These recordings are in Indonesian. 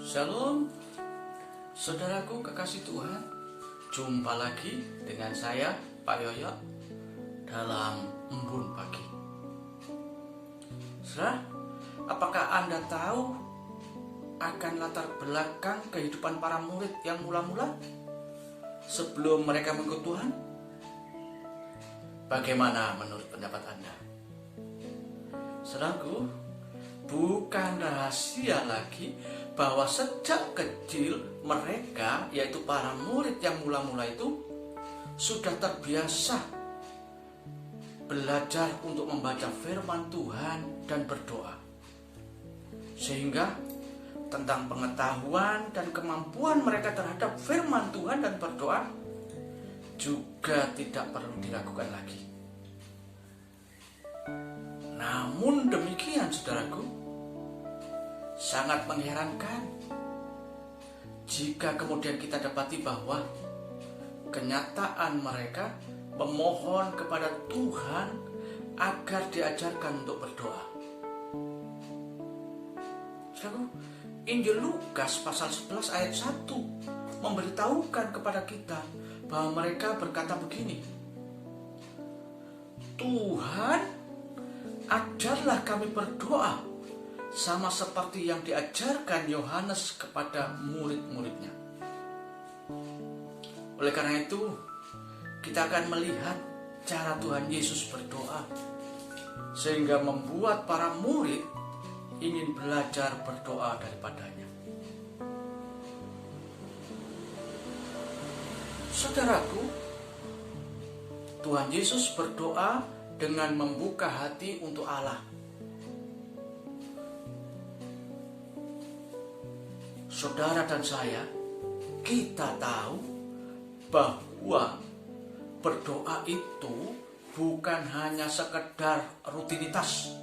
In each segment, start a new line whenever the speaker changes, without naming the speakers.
Shalom, saudaraku kekasih Tuhan. Jumpa lagi dengan saya, Pak Yoyo, dalam Embun Pagi. Saudara, apakah Anda tahu akan latar belakang kehidupan para murid yang mula-mula sebelum mereka mengikut Tuhan? Bagaimana menurut pendapat Anda? Saudaraku, bukan rahasia lagi bahwa sejak kecil mereka, yaitu para murid yang mula-mula itu, sudah terbiasa belajar untuk membaca firman Tuhan dan berdoa. Sehingga tentang pengetahuan dan kemampuan mereka terhadap firman Tuhan dan berdoa juga tidak perlu diragukan lagi. Namun demikian, saudaraku, sangat mengherankan jika kemudian kita dapati bahwa kenyataan mereka memohon kepada Tuhan agar diajarkan untuk berdoa. Saudaraku, Injil Lukas pasal 11 ayat 1 memberitahukan kepada kita bahwa mereka berkata begini, Tuhan, ajarlah kami berdoa sama seperti yang diajarkan Yohanes kepada murid-muridnya. Oleh karena itu, kita akan melihat cara Tuhan Yesus berdoa, sehingga membuat para murid ingin belajar berdoa daripadanya. Saudaraku, Tuhan Yesus berdoa dengan membuka hati untuk Allah. Saudara dan saya, kita tahu bahwa berdoa itu bukan hanya sekedar rutinitas,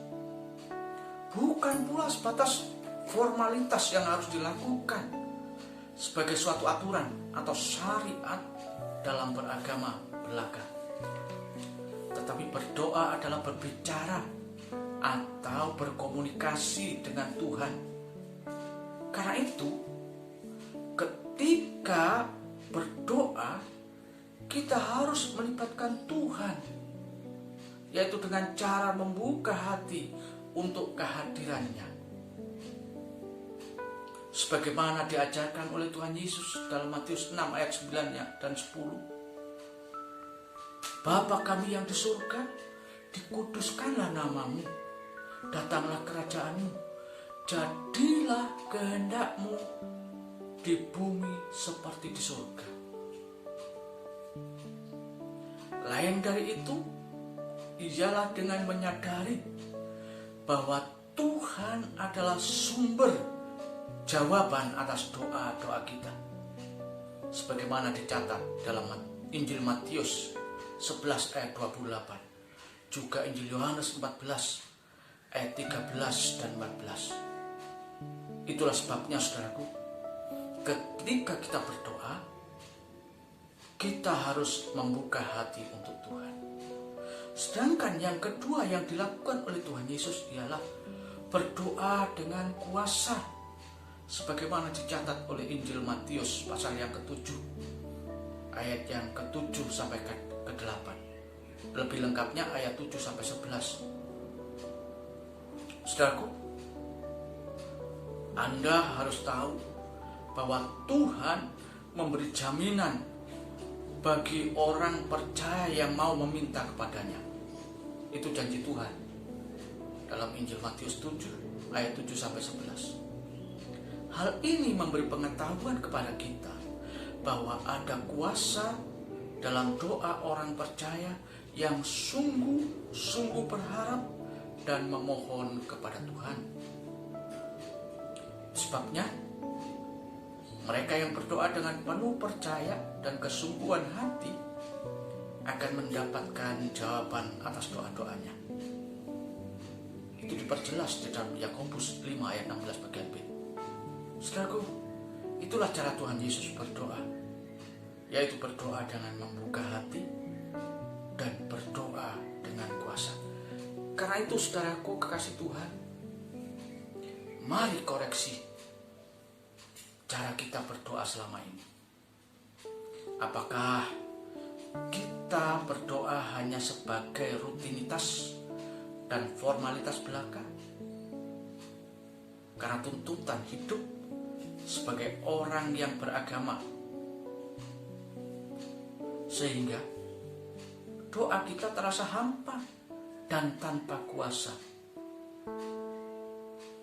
bukan pula sebatas formalitas yang harus dilakukan sebagai suatu aturan atau syariat dalam beragama belaka. Tetapi berdoa adalah berbicara atau berkomunikasi dengan Tuhan. Karena itu, ketika berdoa, kita harus melibatkan Tuhan, yaitu dengan cara membuka hati untuk kehadirannya. Sebagaimana diajarkan oleh Tuhan Yesus dalam Matius 6 ayat 9 dan 10. Bapa kami yang di surga, dikuduskanlah namamu, datanglah kerajaanmu, jadilah kehendakmu di bumi seperti di surga. Lain dari itu, ialah dengan menyadari bahwa Tuhan adalah sumber jawaban atas doa-doa kita. Sebagaimana dicatat dalam Injil Matius 11 ayat 28, juga Injil Yohanes 14 ayat 13 dan 14. Itulah sebabnya, saudaraku, ketika kita berdoa, kita harus membuka hati untuk Tuhan. Sedangkan yang kedua yang dilakukan oleh Tuhan Yesus ialah berdoa dengan kuasa, sebagaimana dicatat oleh Injil Matius pasal yang ke-7 ayat yang ke-7 sampai ke-8. Lebih lengkapnya ayat 7 sampai 11. Saudaraku, Anda harus tahu bahwa Tuhan memberi jaminan bagi orang percaya yang mau meminta kepadanya. Itu janji Tuhan dalam Injil Matius 7 ayat 7 sampai 11. Hal ini memberi pengetahuan kepada kita bahwa ada kuasa dalam doa orang percaya yang sungguh-sungguh berharap dan memohon kepada Tuhan. Sebabnya, mereka yang berdoa dengan penuh percaya dan kesungguhan hati akan mendapatkan jawaban atas doa-doanya. Itu diperjelas di dalam Yakobus 5 ayat 16 bagian B. Saudaraku, itulah cara Tuhan Yesus berdoa, yaitu berdoa dengan membuka hati dan berdoa dengan kuasa. Karena itu, saudaraku kekasih Tuhan, mari koreksi cara kita berdoa selama ini? Apakah kita berdoa hanya sebagai rutinitas dan formalitas belaka? Karena tuntutan hidup sebagai orang yang beragama, sehingga doa kita terasa hampa dan tanpa kuasa,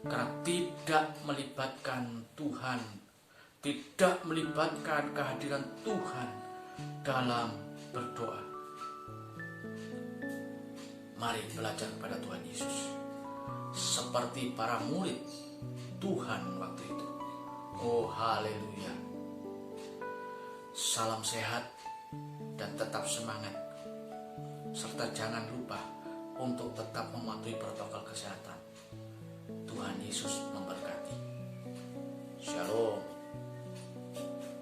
karena tidak melibatkan Tuhan, tidak melibatkan kehadiran Tuhan dalam berdoa. Mari belajar kepada Tuhan Yesus seperti para murid Tuhan waktu itu. Oh haleluya. Salam sehat dan tetap semangat, serta jangan lupa untuk tetap mematuhi protokol kesehatan. Tuhan Yesus memberkati. Shalom.